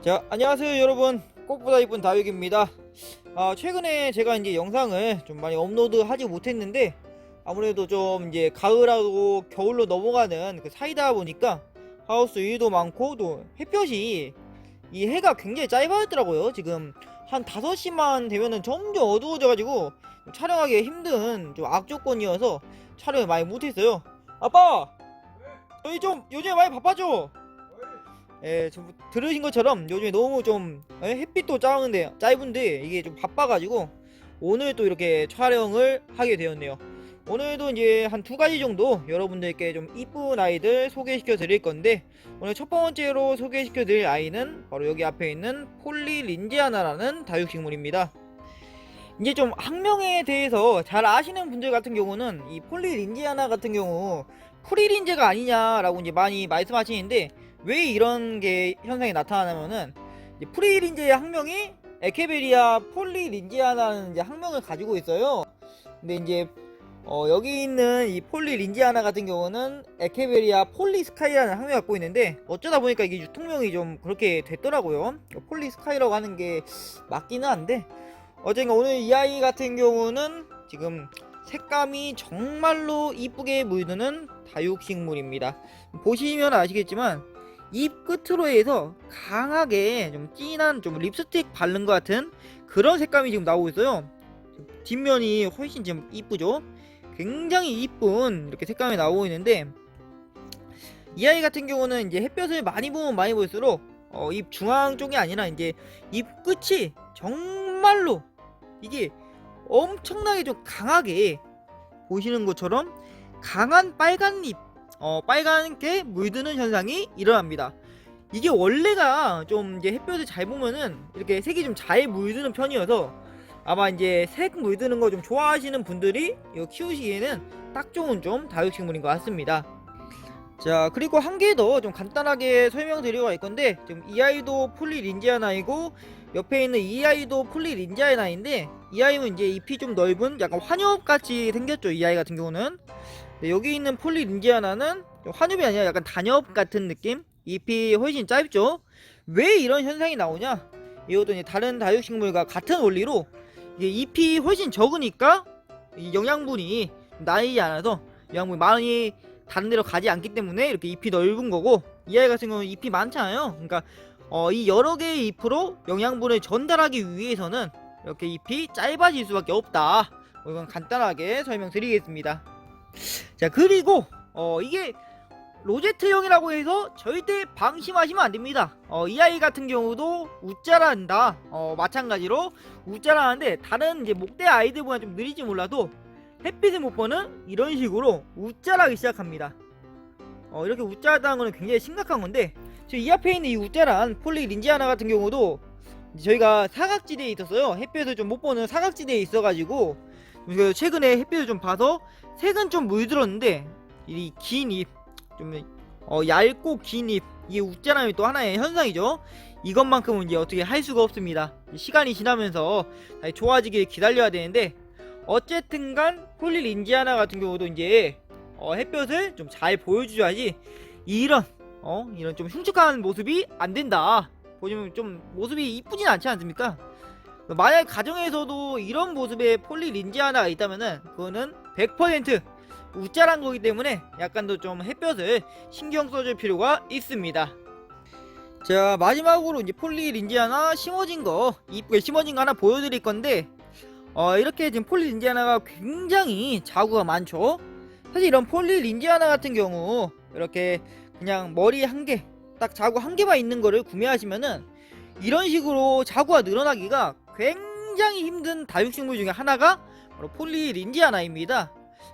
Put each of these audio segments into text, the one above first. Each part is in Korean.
자, 안녕하세요 여러분. 꽃보다 이쁜 다육입니다. 최근에 제가 이제 영상을 좀 많이 업로드하지 못했는데, 아무래도 좀 이제 가을하고 겨울로 넘어가는 그 사이다 보니까 하우스 일도 많고 또 햇볕이, 이 해가 굉장히 짧아졌더라고요. 지금 한 5시만 되면은 점점 어두워져가지고 촬영하기 힘든 좀 악조건이어서 촬영을 많이 못했어요. 아빠! 저희 좀 요즘에 많이 바빠져. 예, 좀 들으신 것처럼 요즘에 너무 좀 햇빛도 짧은데 이게 좀 바빠가지고 오늘 또 이렇게 촬영을 하게 되었네요. 오늘도 이제 한 2가지 정도 여러분들께 좀 이쁜 아이들 소개시켜 드릴 건데, 오늘 첫 번째로 소개시켜 드릴 아이는 바로 여기 앞에 있는 폴리린지아나라는 다육식물입니다. 이제 좀 학명에 대해서 잘 아시는 분들 같은 경우는 이 폴리린지아나 같은 경우 프리린제가 아니냐라고 이제 많이 말씀하시는데, 왜 이런 게 현상이 나타나냐면은 프리린제의 학명이 에케베리아 폴리린지아나라는 이제 학명을 가지고 있어요. 근데 이제 여기 있는 이 폴리린지아나 같은 경우는 에케베리아 폴리스카이라는 학명을 갖고 있는데, 어쩌다 보니까 이게 유통명이 좀 그렇게 됐더라고요. 폴리스카이라고 하는 게 맞기는 한데, 어쨌든 오늘 이 아이 같은 경우는 지금 색감이 정말로 이쁘게 물드는 다육식물입니다. 보시면 아시겠지만 잎 끝으로 해서 강하게 좀 진한 좀 립스틱 바른 것 같은 그런 색감이 지금 나오고 있어요. 뒷면이 훨씬 지금 이쁘죠? 굉장히 이쁜 이렇게 색감이 나오고 있는데, 이 아이 같은 경우는 이제 햇볕을 많이 보면 많이 볼수록 잎 중앙 쪽이 아니라 이제 잎 끝이 정말로 이게 엄청나게 좀 강하게, 보시는 것처럼 강한 빨간 잎, 빨갛게 물드는 현상이 일어납니다. 이게 원래가 좀 이제 햇볕을 잘 보면은 이렇게 색이 좀 잘 물드는 편이어서 아마 이제 색 물드는 거 좀 좋아하시는 분들이 이거 키우시기에는 딱 좋은 좀 다육식물인 것 같습니다. 자, 그리고 한 개 더 좀 간단하게 설명드리고 갈 건데, 지금 이 아이도 폴리린지아나이고 옆에 있는 이 아이도 폴리린지아나인데, 이 아이는 이제 잎이 좀 넓은 약간 환엽 같이 생겼죠, 이 아이 같은 경우는. 네, 여기 있는 폴리린지아나는 환엽이 아니라 약간 단엽 같은 느낌? 잎이 훨씬 짧죠. 왜 이런 현상이 나오냐, 이것도 이제 다른 다육식물과 같은 원리로 이게 잎이 훨씬 적으니까 이 영양분이 나이지 않아서 영양분이 많이 다른 데로 가지 않기 때문에 이렇게 잎이 넓은 거고, 이 아이 같은 경우는 잎이 많잖아요. 그러니까 이 여러 개의 잎으로 영양분을 전달하기 위해서는 이렇게 잎이 짧아질 수밖에 없다. 이건 간단하게 설명드리겠습니다. 자, 그리고 이게 로제트형이라고 해서 절대 방심하시면 안됩니다. 이 아이 같은 경우도 웃자란다. 마찬가지로 웃자라는데, 다른 이제 목대 아이들보다 좀 느리지 몰라도 햇빛을 못 보는 이런 식으로 웃자라기 시작합니다. 이렇게 웃자라는 거는 굉장히 심각한 건데, 지금 이 앞에 있는 이 웃자란 폴리린지아나 같은 경우도 저희가 사각지대에 있었어요. 햇빛을 좀 못 보는 사각지대에 있어가지고 최근에 햇빛을 좀 봐서 색은 좀 물들었는데, 이 긴 잎, 좀 얇고 긴 잎, 이게 웃자람이 또 하나의 현상이죠. 이것만큼은 이제 어떻게 할 수가 없습니다. 시간이 지나면서 좋아지길 기다려야 되는데, 어쨌든간 폴리린지아나 같은 경우도 이제 햇볕을 좀 잘 보여줘야지 이런 이런 좀 흉측한 모습이 안 된다. 보시면 좀 모습이 이쁘진 않지 않습니까? 만약 가정에서도 이런 모습의 폴리린지아나가 있다면은 그거는 100% 웃자란 거기 때문에 약간 더 좀 햇볕을 신경 써줄 필요가 있습니다. 자, 마지막으로 이제 폴리린지아나 심어진 거, 이쁘게 심어진 거 하나 보여드릴 건데, 이렇게 지금 폴리린지아나가 굉장히 자구가 많죠. 사실 이런 폴리린지아나 같은 경우 이렇게 그냥 머리 한 개, 딱 자구 한 개만 있는 거를 구매하시면은 이런 식으로 자구가 늘어나기가 굉장히 힘든 다육식물 중에 하나가 바로 폴리린지아나입니다.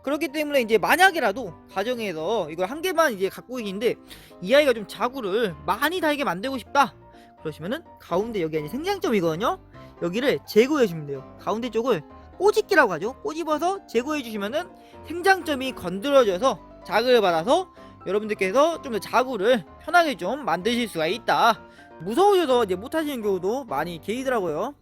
그렇기 때문에 이제 만약이라도 가정에서 이걸 한 개만 이제 갖고 계신데 이 아이가 좀 자구를 많이 달게 만들고 싶다, 그러시면은 가운데 여기 아니 생장점이거든요. 여기를 제거해 주면 돼요. 가운데 쪽을 꼬집기라고 하죠. 꼬집어서 제거해 주시면은 생장점이 건드려져서 자극을 받아서 여러분들께서 좀 더 자구를 편하게 좀 만드실 수가 있다. 무서우셔서 이제 못하시는 경우도 많이 계시더라고요.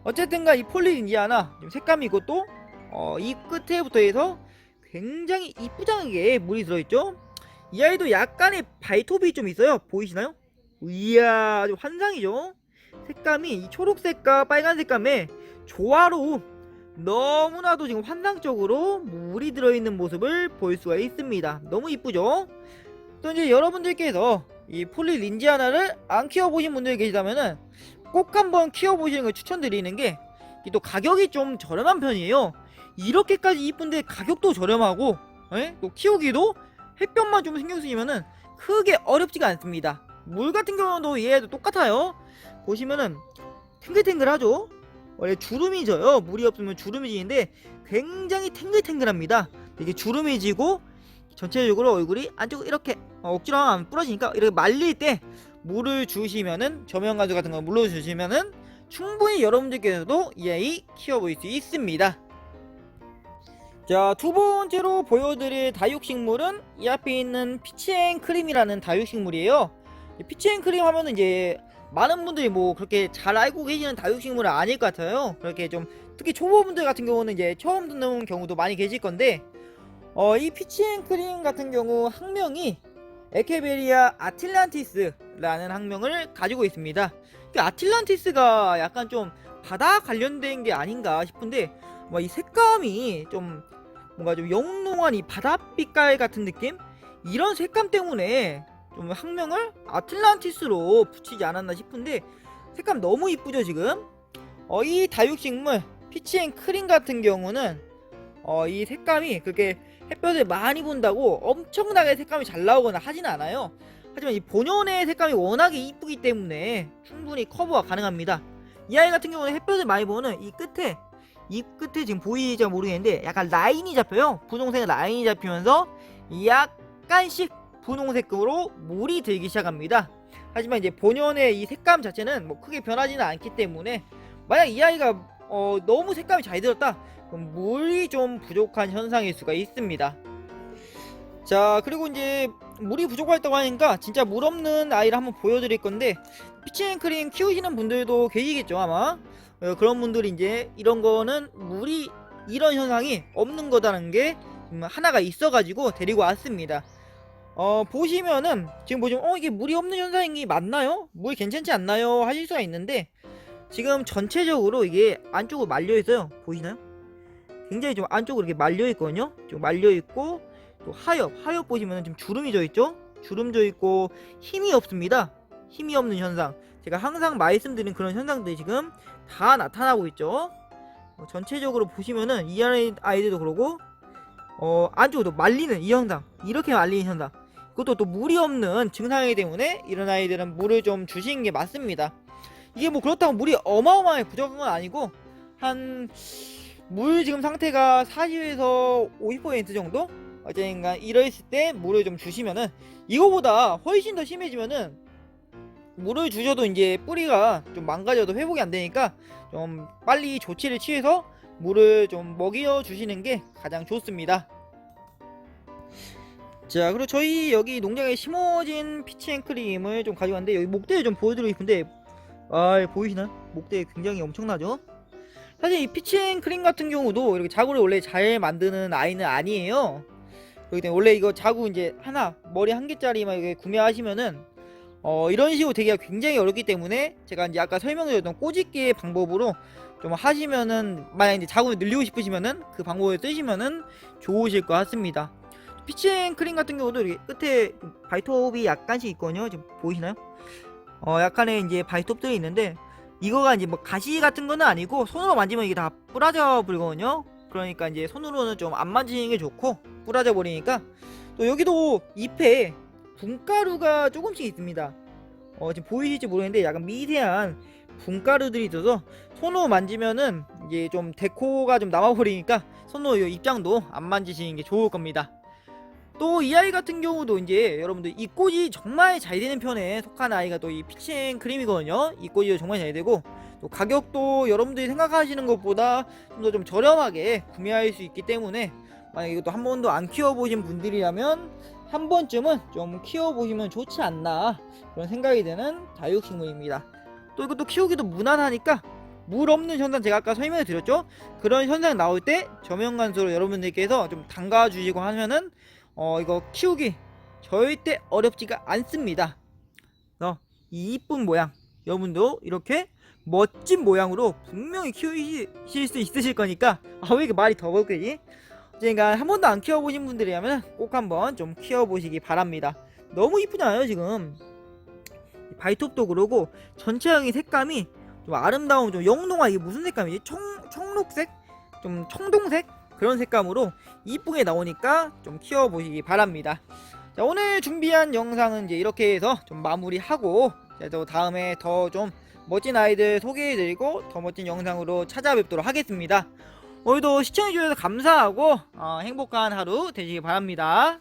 어쨌든간 이 폴리린지아나 색감이 있고 또 이 끝에부터 해서 굉장히 이쁘장하게 물이 들어있죠. 이 아이도 약간의 발톱이 좀 있어요. 보이시나요? 이야, 아주 환상이죠. 색감이 이 초록색과 빨간 색감의 조화로 너무나도 지금 환상적으로 물이 들어있는 모습을 볼 수가 있습니다. 너무 이쁘죠? 또 이제 여러분들께서 이 폴리린지아나를 안 키워보신 분들이 계시다면은 꼭 한번 키워보시는 걸 추천드리는 게 또 가격이 좀 저렴한 편이에요. 이렇게까지 이쁜데 가격도 저렴하고, 또 키우기도 햇볕만 좀 신경 쓰시면은 크게 어렵지가 않습니다. 물 같은 경우도 얘도 똑같아요. 보시면은 탱글탱글하죠. 원래 주름이 져요. 물이 없으면 주름이 지는데 굉장히 탱글탱글합니다. 이게 주름이 지고 전체적으로 얼굴이 안쪽으로 이렇게 억지로 하면 부러지니까 이렇게 말릴 때 물을 주시면은 저명가루 같은 거 물로 주시면은 충분히 여러분들께서도 이 아이 키워볼 수 있습니다. 자, 두 번째로 보여드릴 다육식물은 이 앞에 있는 피치앤크림이라는 다육식물이에요. 피치앤크림 하면은 이제 많은 분들이 뭐 그렇게 잘 알고 계시는 다육식물은 아닐 것 같아요. 그렇게 좀 특히 초보분들 같은 경우는 이제 처음 듣는 경우도 많이 계실 건데, 이 피치앤크림 같은 경우 학명이 에케베리아 아틀란티스라는 학명을 가지고 있습니다. 아틀란티스가 약간 좀 바다 관련된 게 아닌가 싶은데, 이 색감이 좀 뭔가 좀 영롱한 이 바닷빛깔 같은 느낌? 이런 색감 때문에 좀 학명을 아틀란티스로 붙이지 않았나 싶은데, 색감 너무 이쁘죠 지금? 이 다육식물 피치앤크림 같은 경우는 이 색감이 그렇게 햇볕을 많이 본다고 엄청나게 색감이 잘 나오거나 하진 않아요. 하지만 이 본연의 색감이 워낙에 이쁘기 때문에 충분히 커버가 가능합니다. 이 아이 같은 경우는 햇볕을 많이 보는 이 끝에, 입 끝에 지금 보이지 모르겠는데 약간 라인이 잡혀요. 분홍색 라인이 잡히면서 약간씩 분홍색으로 물이 들기 시작합니다. 하지만 이제 본연의 이 색감 자체는 뭐 크게 변하지는 않기 때문에, 만약 이 아이가 너무 색감이 잘 들었다, 그럼 물이 좀 부족한 현상일 수가 있습니다. 자, 그리고 이제 물이 부족하다고 하니까 진짜 물 없는 아이를 한번 보여드릴 건데, 피치앤크림 키우시는 분들도 계시겠죠 아마. 그런 분들이 이제 이런 거는 물이, 이런 현상이 없는 거다라는 게 하나가 있어가지고 데리고 왔습니다. 보시면은 지금 보시면 이게 물이 없는 현상이 맞나요? 물 괜찮지 않나요? 하실 수가 있는데, 지금 전체적으로 이게 안쪽으로 말려 있어요. 보이나요? 굉장히 좀 안쪽으로 이렇게 말려 있거든요. 좀 말려 있고, 또 하엽 보시면 지금 주름이 져 있죠. 주름 져 있고 힘이 없습니다. 힘이 없는 현상, 제가 항상 말씀드린 그런 현상들이 지금 다 나타나고 있죠. 전체적으로 보시면은 이 아이들도 그러고, 안쪽으로 말리는 이 현상, 이렇게 말리는 현상, 그것도 또 물이 없는 증상이기 때문에 이런 아이들은 물을 좀 주시는 게 맞습니다. 이게 뭐 그렇다고 물이 어마어마하게 부족한 건 아니고, 한 물 지금 상태가 40에서 50% 정도? 어쨌든 이랬을 때 물을 좀 주시면은, 이거보다 훨씬 더 심해지면은 물을 주셔도 이제 뿌리가 좀 망가져도 회복이 안 되니까 좀 빨리 조치를 취해서 물을 좀 먹여 주시는 게 가장 좋습니다. 자, 그리고 저희 여기 농장에 심어진 피치앤크림을 좀 가져왔는데, 여기 목대를 좀 보여드리고 싶은데, 보이시나요? 목대 굉장히 엄청나죠? 사실 이 피치앤크림 같은 경우도 이렇게 자구를 원래 잘 만드는 아이는 아니에요. 그렇기 때문에 원래 이거 자구 이제 하나, 머리 한 개짜리만 이렇게 구매하시면은 이런 식으로 되기가 굉장히 어렵기 때문에, 제가 이제 아까 설명드렸던 꼬집기 방법으로 좀 하시면은, 만약 이제 자구를 늘리고 싶으시면은 그 방법을 쓰시면은 좋으실 것 같습니다. 피치앤크림 같은 경우도 이렇게 끝에 발톱이 약간씩 있거든요. 지금 보이시나요? 약간의 이제 발톱들이 있는데, 이거가 이제 뭐 가시 같은 거는 아니고 손으로 만지면 이게 다 부러져 버리거든요. 그러니까 이제 손으로는 좀 안 만지는 게 좋고, 부러져 버리니까. 또 여기도 잎에 분가루가 조금씩 있습니다. 지금 보이실지 모르겠는데 약간 미세한 분가루들이 있어서 손으로 만지면은 이제 좀 데코가 좀 남아버리니까 손으로 이 입장도 안 만지시는 게 좋을 겁니다. 또 이 아이 같은 경우도 이제 여러분들 잎꽂이 정말 잘 되는 편에 속한 아이가 또 이 피치앤크림이거든요. 잎꽂이도 정말 잘 되고, 또 가격도 여러분들이 생각하시는 것보다 좀 더 좀 저렴하게 구매할 수 있기 때문에, 만약 이것도 한 번도 안 키워보신 분들이라면 한 번쯤은 좀 키워보시면 좋지 않나, 그런 생각이 드는 다육식물입니다. 또 이것도 키우기도 무난하니까, 물 없는 현상 제가 아까 설명을 드렸죠. 그런 현상 나올 때 저명간수로 여러분들께서 좀 담가주시고 하면은 이거 키우기 절대 어렵지가 않습니다. 이 이쁜 모양 여러분도 이렇게 멋진 모양으로 분명히 키우실 수 있으실 거니까, 왜 이렇게 말이 더 벗겨지? 그러니까 한 번도 안 키워보신 분들이라면 꼭 한번 좀 키워보시기 바랍니다. 너무 이쁘잖아요. 지금 발톱도 그러고 전체적인 색감이 좀 아름다운, 좀 영롱한, 이게 무슨 색감이지? 청록색? 좀 청동색? 그런 색감으로 이쁘게 나오니까 좀 키워보시기 바랍니다. 자, 오늘 준비한 영상은 이제 이렇게 해서 좀 마무리하고, 또 다음에 더 좀 멋진 아이들 소개해드리고 더 멋진 영상으로 찾아뵙도록 하겠습니다. 오늘도 시청해주셔서 감사하고 행복한 하루 되시기 바랍니다.